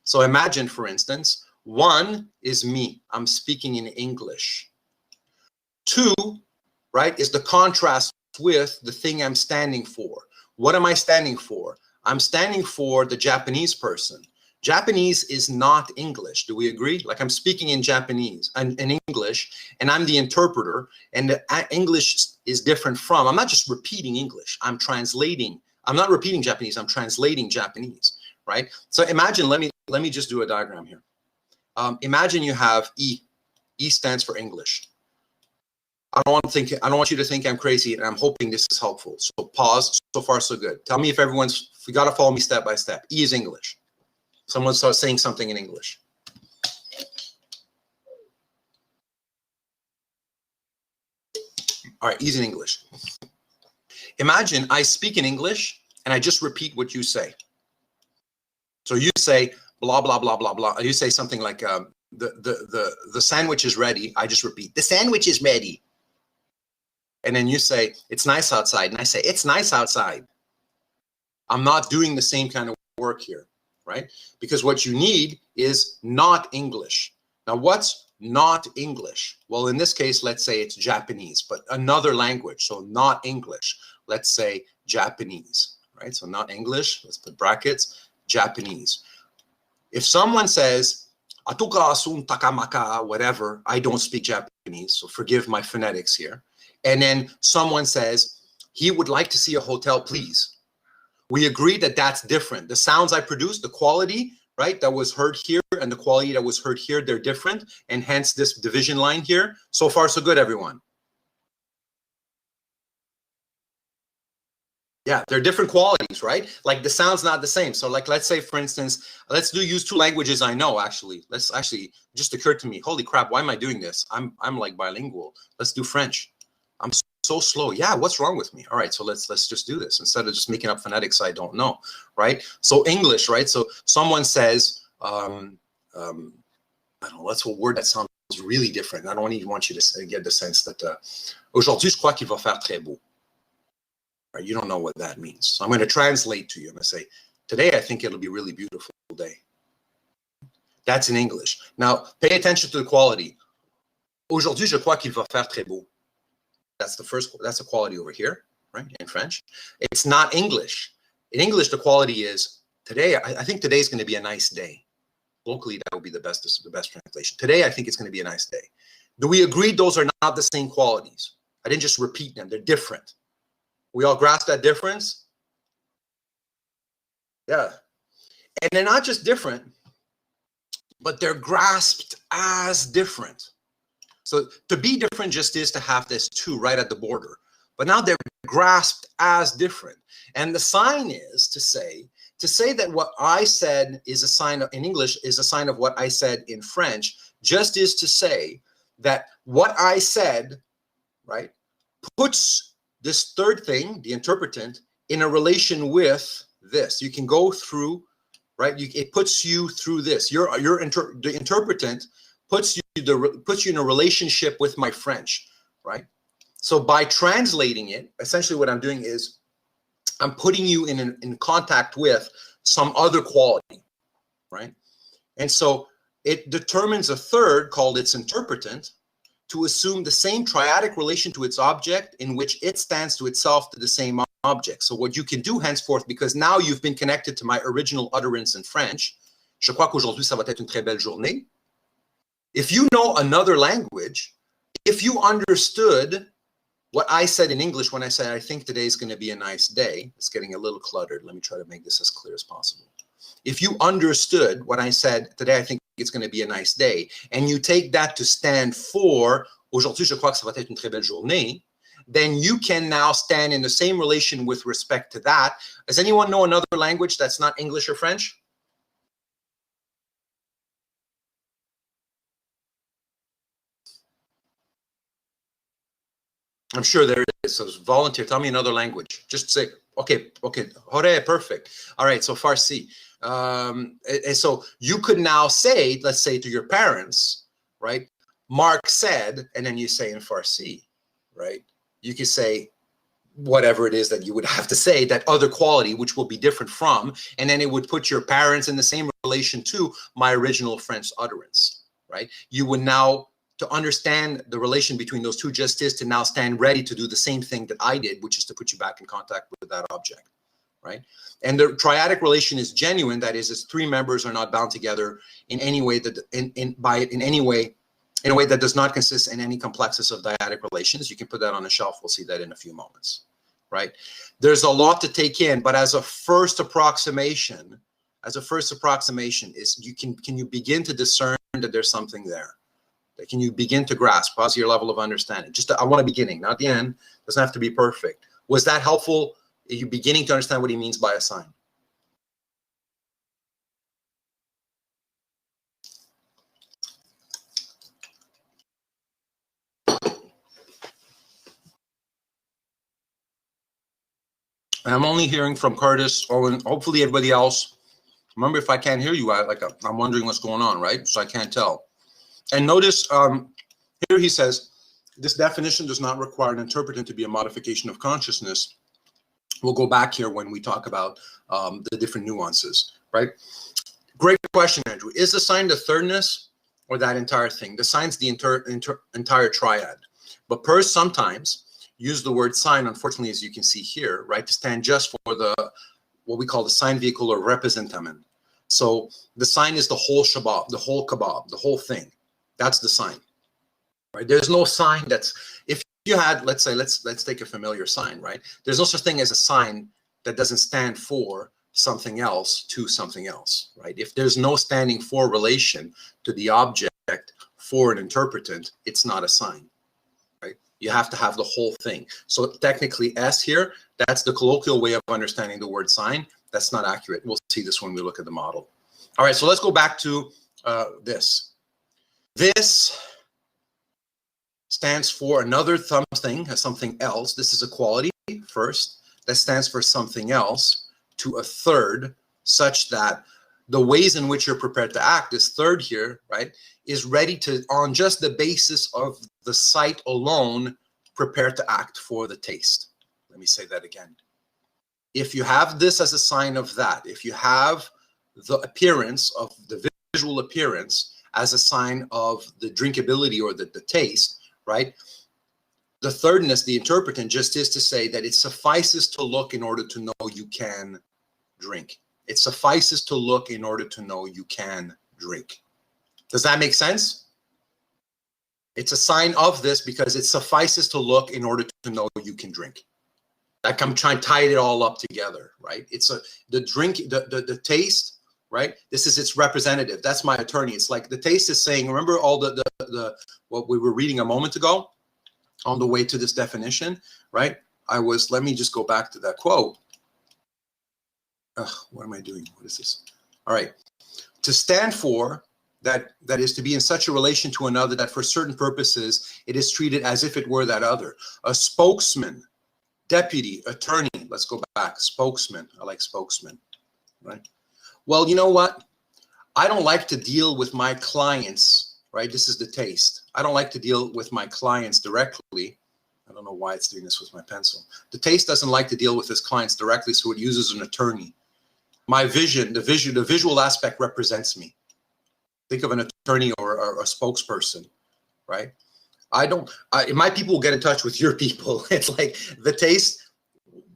So imagine, for instance, one is me. I'm speaking in English. Two, right, is the contrast with the thing I'm standing for. What am I standing for? I'm standing for the Japanese person. Japanese is not English. Do we agree? Like I'm speaking in Japanese and in English, and I'm the interpreter, and the English is different from, I'm not just repeating English, I'm translating. I'm not repeating Japanese, I'm translating Japanese, right? So imagine, let me just do a diagram here. Imagine you have E. E stands for English. I don't want you to think I'm crazy, and I'm hoping this is helpful. So pause. So far, so good. Tell me if you got to follow me step by step. E is English. Someone starts saying something in English. All right, E is in English. Imagine I speak in English, and I just repeat what you say. So you say blah blah blah blah blah. You say something like the sandwich is ready. I just repeat the sandwich is ready. And then you say, it's nice outside. And I say, it's nice outside. I'm not doing the same kind of work here, right? Because what you need is not English. Now, what's not English? Well, in this case, let's say it's Japanese, but another language. So not English. Let's say Japanese, right? So not English. Let's put brackets, Japanese. If someone says, atuka-sun takamaka, whatever, I don't speak Japanese, so forgive my phonetics here. And then someone says, he would like to see a hotel, please. We agree that that's different. The sounds I produce, the quality, right, that was heard here and the quality that was heard here, they're different. And hence this division line here. So far, so good, everyone. Yeah, they're different qualities, right? Like the sound's not the same. So like, let's say, for instance, let's use two languages I know, actually. Let's actually, just occurred to me, holy crap, why am I doing this? I'm like bilingual. Let's do French. I'm so slow. Yeah, what's wrong with me? All right, so let's just do this instead of just making up phonetics I don't know, right? So English, right? So someone says, I don't know, that's a word that sounds really different. I don't even want you to get the sense that aujourd'hui, je crois qu'il va faire très beau. Right? You don't know what that means. So I'm going to translate to you. I'm going to say, today I think it'll be a really beautiful day. That's in English. Now, pay attention to the quality. Aujourd'hui, je crois qu'il va faire très beau. That's the quality over here, right, in French. It's not English. In English, the quality is today, I think today is going to be a nice day. Locally, that would be the best translation. Today, I think it's going to be a nice day. Do we agree those are not the same qualities? I didn't just repeat them. They're different. We all grasp that difference? Yeah. And they're not just different, but they're grasped as different. So to be different just is to have this two right at the border. But now they're grasped as different. And the sign is to say that what I said is a sign of, in English is a sign of what I said in French, just is to say that what I said, right, puts this third thing, the interpretant, in a relation with this. You can go through, right? It puts you through this. The interpretant puts you in a relationship with my French, right? So by translating it, essentially what I'm doing is I'm putting you in contact with some other quality, right? And so it determines a third called its interpretant to assume the same triadic relation to its object in which it stands to itself to the same object. So what you can do henceforth, because now you've been connected to my original utterance in French, je crois qu'aujourd'hui ça va être une très belle journée. If you know another language, if you understood what I said in English when I said, I think today's going to be a nice day, it's getting a little cluttered. Let me try to make this as clear as possible. If you understood what I said today, I think it's going to be a nice day, and you take that to stand for aujourd'hui, je crois que ça va être une très belle journée, then you can now stand in the same relation with respect to that. Does anyone know another language that's not English or French? I'm sure there is. So volunteer, tell me another language. Just say, okay, Hore, perfect. All right, so Farsi. And so you could now say, let's say to your parents, right? Mark said, and then you say in Farsi, right? You could say whatever it is that you would have to say, that other quality, which will be different from, and then it would put your parents in the same relation to my original French utterance, right? You would now, to understand the relation between those two, just is to now stand ready to do the same thing that I did, which is to put you back in contact with that object, right? And the triadic relation is genuine. That is, its three members are not bound together in any way that in a way that does not consist in any complexes of dyadic relations. You can put that on a shelf. We'll see that in a few moments, right? There's a lot to take in, but as a first approximation, is can you begin to discern that there's something there? Can you begin to grasp? How's your level of understanding? Just I want a beginning, not the end. Doesn't have to be perfect. Was that helpful? Are you beginning to understand what he means by a sign? I'm only hearing from Curtis, Owen, hopefully everybody else. Remember, if I can't hear you, I'm wondering what's going on, right? So I can't tell. And notice here he says, this definition does not require an interpretant to be a modification of consciousness. We'll go back here when we talk about the different nuances, right? Great question, Andrew. Is the sign the thirdness or that entire thing? The sign's the entire triad. But Peirce sometimes use the word sign, unfortunately, as you can see here, right, to stand just for what we call the sign vehicle or representamen. So the sign is the whole shabab, the whole kebab, the whole thing. That's the sign, right? There's no sign that's, if you had, let's say, let's take a familiar sign, right? There's no such thing as a sign that doesn't stand for something else to something else, right? If there's no standing for relation to the object for an interpretant, it's not a sign, right? You have to have the whole thing. So technically S here, that's the colloquial way of understanding the word sign. That's not accurate. We'll see this when we look at the model. All right, so let's go back to this. This stands for another something else. This is a quality first that stands for something else to a third, such that the ways in which you're prepared to act, this third here, right, is ready to, on just the basis of the sight alone, prepare to act for the taste. Let me say that again. If you have this as a sign of that, if you have the appearance of the visual appearance as a sign of the drinkability or the taste, right? The thirdness, the interpretant, just is to say that it suffices to look in order to know you can drink. It suffices to look in order to know you can drink. Does that make sense? It's a sign of this because it suffices to look in order to know you can drink. Like I'm trying to tie it all up together, right? It's the taste, right? This is its representative. That's my attorney. It's like the taste is saying, remember all the what we were reading a moment ago on the way to this definition, right? Let me just go back to that quote. What am I doing? What is this? All right. To stand for, that is to be in such a relation to another that for certain purposes, it is treated as if it were that other. A spokesman, deputy, attorney, let's go back, spokesman. I like spokesman, right? Well, you know what? I don't like to deal with my clients, right? This is the taste. I don't like to deal with my clients directly. I don't know why it's doing this with my pencil. The taste doesn't like to deal with its clients directly, so it uses an attorney. My vision, the visual aspect represents me. Think of an attorney or a spokesperson, right? My people will get in touch with your people. It's like the taste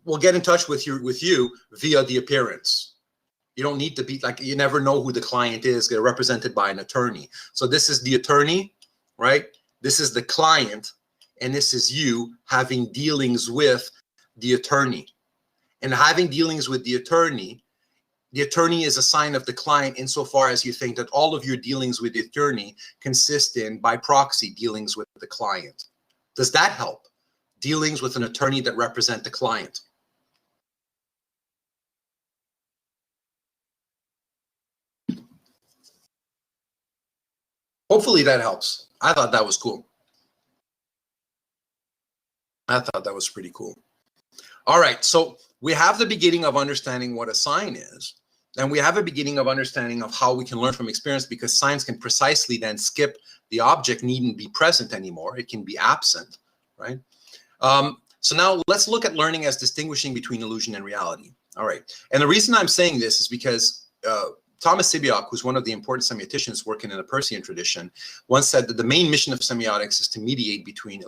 will get in touch with you via the appearance. You don't need to be like, you never know who the client is. They're represented by an attorney. So this is the attorney, right? This is the client, and this is you having dealings with the attorney. And having dealings with the attorney is a sign of the client insofar as you think that all of your dealings with the attorney consist in, by proxy, dealings with the client. Does that help? Dealings with an attorney that represent the client. Hopefully that helps. I thought that was cool. I thought that was pretty cool. All right, so we have the beginning of understanding what a sign is, and we have a beginning of understanding of how we can learn from experience, because signs can precisely then skip. The object needn't be present anymore. It can be absent, right? So now let's look at learning as distinguishing between illusion and reality. All right, and the reason I'm saying this is because Thomas Semiotic, who's one of the important semioticians working in the Persian tradition, once said that the main mission of semiotics is to mediate between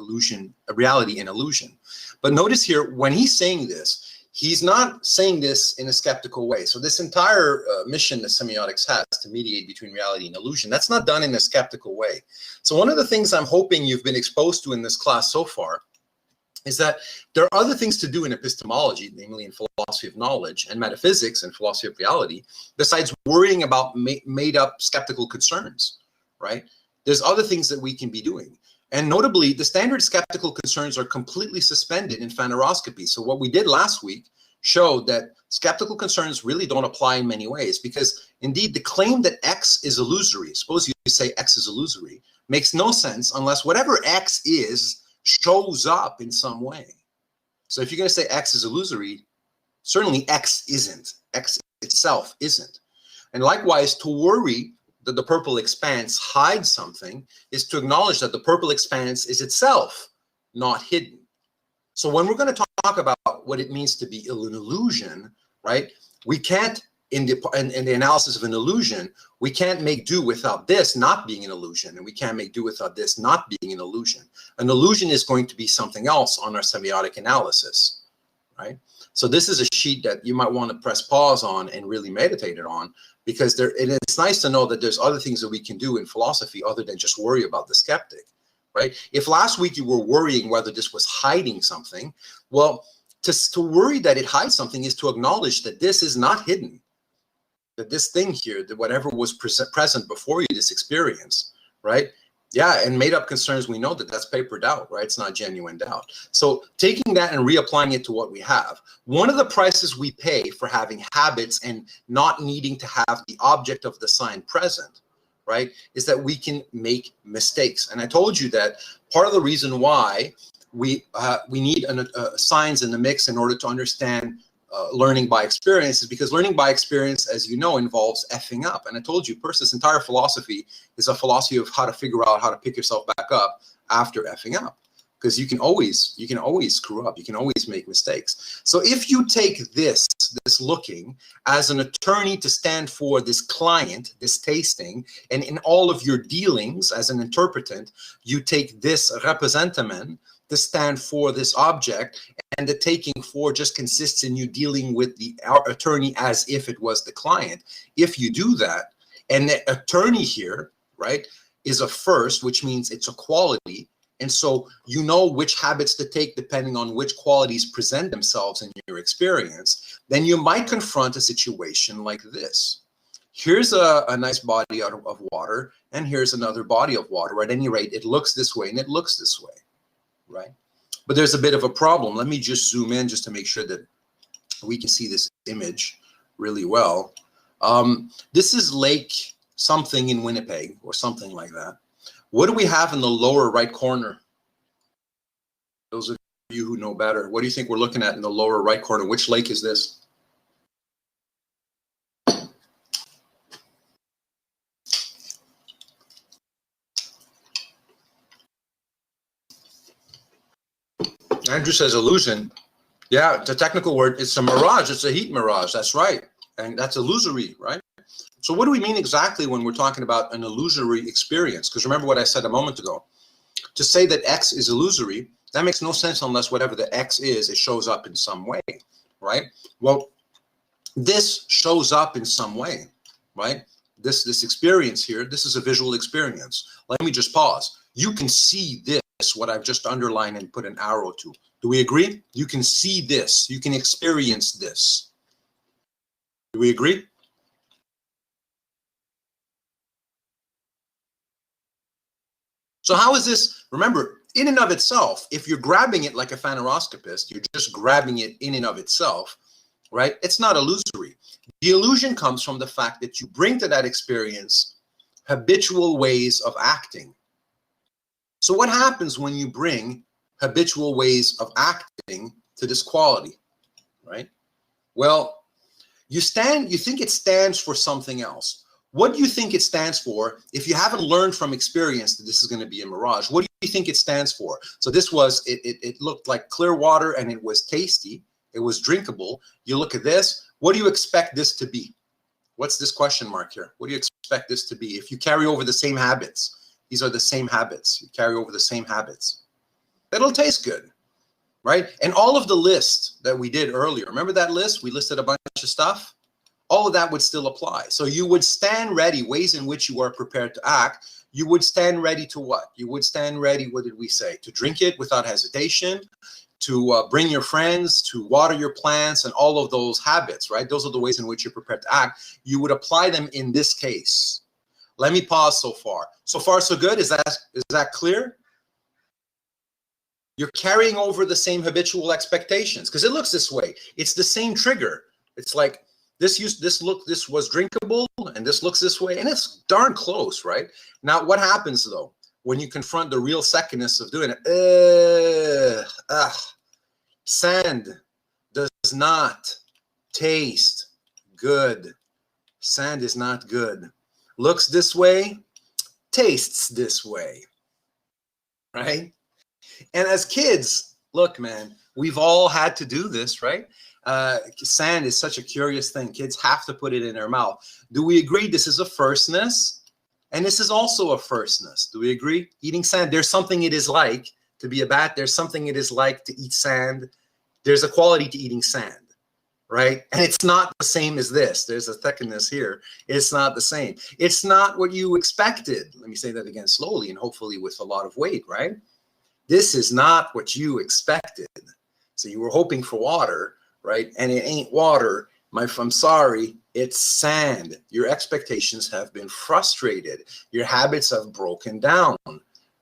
reality and illusion. But notice here, when he's saying this, he's not saying this in a skeptical way. So this entire mission that semiotics has to mediate between reality and illusion, that's not done in a skeptical way. So one of the things I'm hoping you've been exposed to in this class so far is that there are other things to do in epistemology, namely in philosophy of knowledge and metaphysics and philosophy of reality, besides worrying about made up skeptical concerns, right? There's other things that we can be doing. And notably, the standard skeptical concerns are completely suspended in phaneroscopy. So what we did last week showed that skeptical concerns really don't apply in many ways, because indeed the claim that X is illusory, suppose you say X is illusory, makes no sense unless whatever X is shows up in some way. So if you're going to say X is illusory, certainly X isn't. X itself isn't. And likewise, to worry that the purple expanse hides something is to acknowledge that the purple expanse is itself not hidden. So when we're going to talk about what it means to be an illusion, right, we can't, in the analysis of an illusion, we can't make do without this not being an illusion, and we can't make do without this not being an illusion. An illusion is going to be something else on our semiotic analysis, right? So this is a sheet that you might want to press pause on and really meditate it on, because it's nice to know that there's other things that we can do in philosophy other than just worry about the skeptic, right? If last week you were worrying whether this was hiding something, well, to worry that it hides something is to acknowledge that this is not hidden, that this thing here, that whatever was present before you, this experience, right? Yeah, and made up concerns, we know that that's paper doubt, right? It's not genuine doubt. So taking that and reapplying it to what we have, one of the prices we pay for having habits and not needing to have the object of the sign present, right, is that we can make mistakes. And I told you that part of the reason why we need signs in the mix in order to understand learning by experience is because learning by experience, as you know, involves effing up. And I told you, Percy's entire philosophy is a philosophy of how to figure out how to pick yourself back up after effing up, because you can always screw up, you can always make mistakes. So if you take this looking as an attorney to stand for this client, this tasting, and in all of your dealings as an interpretant, you take this representamen to stand for this object, and the taking for just consists in you dealing with the attorney as if it was the client. If you do that, and the attorney here, right, is a first, which means it's a quality, and so you know which habits to take depending on which qualities present themselves in your experience, then you might confront a situation like this. Here's a nice body of water, and here's another body of water. At any rate, it looks this way and it looks this way, right? But there's a bit of a problem. Let me just zoom in just to make sure that we can see this image really well. This is Lake something in Winnipeg or something like that. What do we have in the lower right corner? Those of you who know better, what do you think we're looking at in the lower right corner? Which lake is this? Andrew says illusion. Yeah, the technical word, it's a mirage. It's a heat mirage. That's right. And that's illusory, right? So what do we mean exactly when we're talking about an illusory experience? Because remember what I said a moment ago. To say that X is illusory, that makes no sense unless whatever the X is, it shows up in some way, right? Well, this shows up in some way, right? This experience here, this is a visual experience. Let me just pause. You can see this, what I've just underlined and put an arrow to. Do we agree? You can see this. You can experience this. Do we agree? So how is this? Remember, in and of itself, if you're grabbing it like a phaneroscopist, you're just grabbing it in and of itself, right? It's not illusory. The illusion comes from the fact that you bring to that experience habitual ways of acting. So what happens when you bring habitual ways of acting to this quality, right? Well, you think it stands for something else. What do you think it stands for? If you haven't learned from experience that this is going to be a mirage, what do you think it stands for? So this was, it looked like clear water and it was tasty. It was drinkable. You look at this. What do you expect this to be? What's this question mark here? What do you expect this to be? If you carry over the same habits, these are the same habits. You carry over the same habits. It'll taste good, right? And all of the list that we did earlier, remember that list? We listed a bunch of stuff. All of that would still apply. So you would stand ready, ways in which you are prepared to act. You would stand ready to what? You would stand ready, what did we say? To drink it without hesitation, to bring your friends, to water your plants, and all of those habits, right? Those are the ways in which you're prepared to act. You would apply them in this case. Let me pause so far. So far, so good? Is that clear? You're carrying over the same habitual expectations because it looks this way. It's the same trigger. It's like, this was drinkable and this looks this way, and it's darn close, right? Now, what happens though when you confront the real secondness of doing it? Sand does not taste good. Sand is not good. Looks this way, tastes this way, right? And as kids, look, man, we've all had to do this, right? Sand is such a curious thing. Kids have to put it in their mouth. Do we agree this is a firstness? And this is also a firstness. Do we agree? Eating sand, there's something it is like to be a bat. There's something it is like to eat sand. There's a quality to eating sand, right? And it's not the same as this. There's a thickness here. It's not the same. It's not what you expected. Let me say that again slowly and hopefully with a lot of weight, right? This is not what you expected. So you were hoping for water, right? And it ain't water. I'm sorry, it's sand. Your expectations have been frustrated. Your habits have broken down,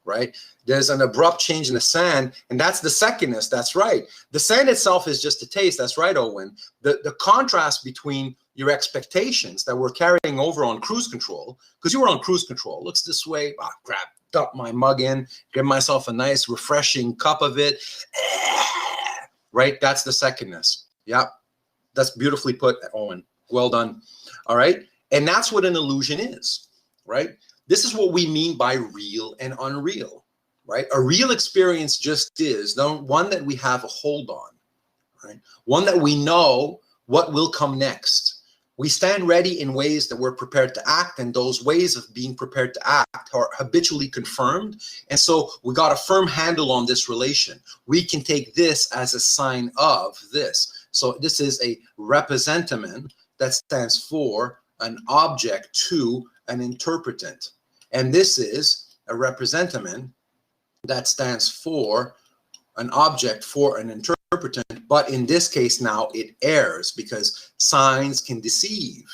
right? There's an abrupt change in the sand, and that's the secondness. That's right. The sand itself is just a taste. That's right, Owen. The contrast between your expectations that were carrying over on cruise control, because you were on cruise control, looks this way, crap, dump my mug in, give myself a nice refreshing cup of it, right? That's the secondness. Yeah, that's beautifully put, Owen. Well done. All right. And that's what an illusion is, right? This is what we mean by real and unreal, right? A real experience just is one that we have a hold on, right? One that we know what will come next. We stand ready in ways that we're prepared to act, and those ways of being prepared to act are habitually confirmed. And so we got a firm handle on this relation. We can take this as a sign of this. So this is a representamen that stands for an object to an interpretant. And this is a representamen that stands for an object for an interpretant, but in this case now it errs because signs can deceive,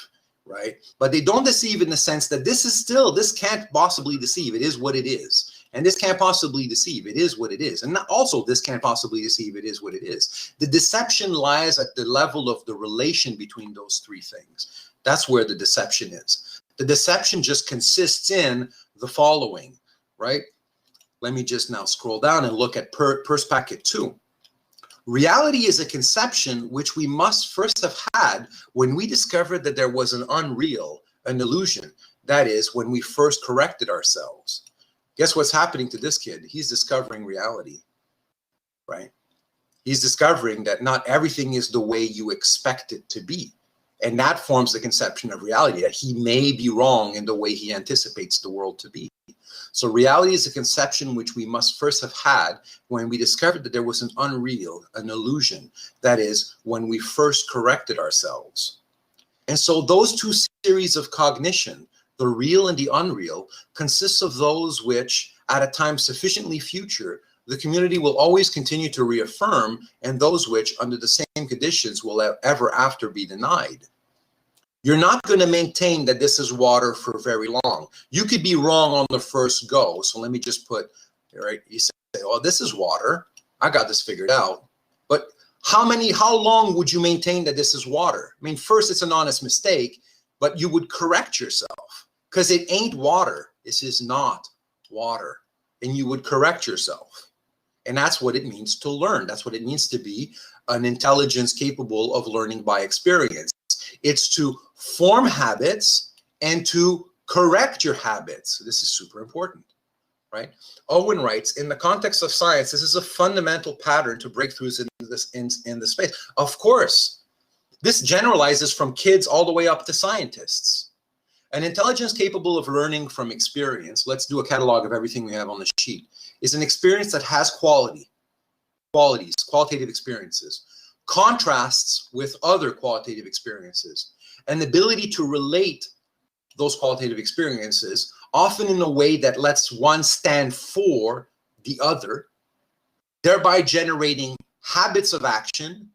right? But they don't deceive in the sense that this can't possibly deceive. It is what it is. And this can't possibly deceive. It is what it is. And also this can't possibly deceive. It is what it is. The deception lies at the level of the relation between those three things. That's where the deception is. The deception just consists in the following, right? Let me just now scroll down and look at Purse Packet 2. Reality is a conception which we must first have had when we discovered that there was an unreal, an illusion. That is, when we first corrected ourselves. Guess what's happening to this kid? He's discovering reality, right? He's discovering that not everything is the way you expect it to be. And that forms the conception of reality, that he may be wrong in the way he anticipates the world to be. So reality is a conception which we must first have had when we discovered that there was an unreal, an illusion. That is, when we first corrected ourselves. And so those two series of cognition, the real and the unreal, consists of those which, at a time sufficiently future, the community will always continue to reaffirm, and those which, under the same conditions, will ever after be denied. You're not going to maintain that this is water for very long. You could be wrong on the first go. So let me just put, right, you say, oh, this is water. I got this figured out. But how long would you maintain that this is water? I mean, first, it's an honest mistake, but you would correct yourself because it ain't water. This is not water. And you would correct yourself. And that's what it means to learn. That's what it means to be an intelligence capable of learning by experience. It's to form habits and to correct your habits. This is super important, right? Owen writes, in the context of science, this is a fundamental pattern to breakthroughs in the space. Of course, this generalizes from kids all the way up to scientists. An intelligence capable of learning from experience, let's do a catalog of everything we have on the sheet, is an experience that has qualities, qualitative experiences, contrasts with other qualitative experiences, and the ability to relate those qualitative experiences, often in a way that lets one stand for the other, thereby generating habits of action,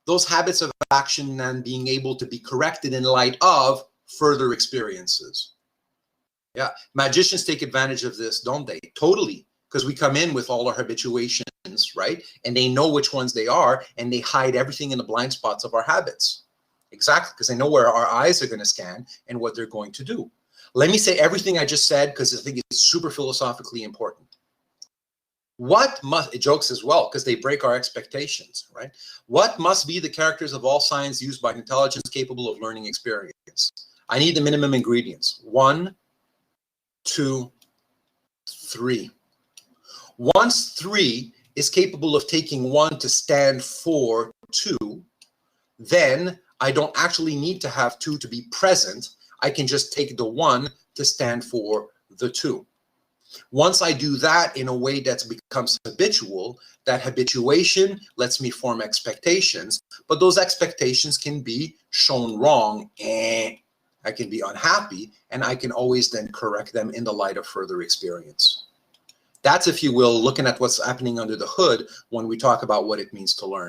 those habits of action then being able to be corrected in light of further experiences. Yeah, magicians take advantage of this, don't they? Totally, because we come in with all our habituations, right? And they know which ones they are, and they hide everything in the blind spots of our habits. Exactly, because they know where our eyes are going to scan and what they're going to do. Let me say everything I just said, because I think it's super philosophically important. It jokes as well, because they break our expectations, right? What must be the characters of all science used by intelligence capable of learning experience? I need the minimum ingredients. 1, 2, 3. Once 3 is capable of taking 1 to stand for 2, then I don't actually need to have 2 to be present. I can just take the 1 to stand for the 2. Once I do that in a way that becomes habitual, that habituation lets me form expectations, but those expectations can be shown wrong, and I can be unhappy, and I can always then correct them in the light of further experience. That's, if you will, looking at what's happening under the hood when we talk about what it means to learn.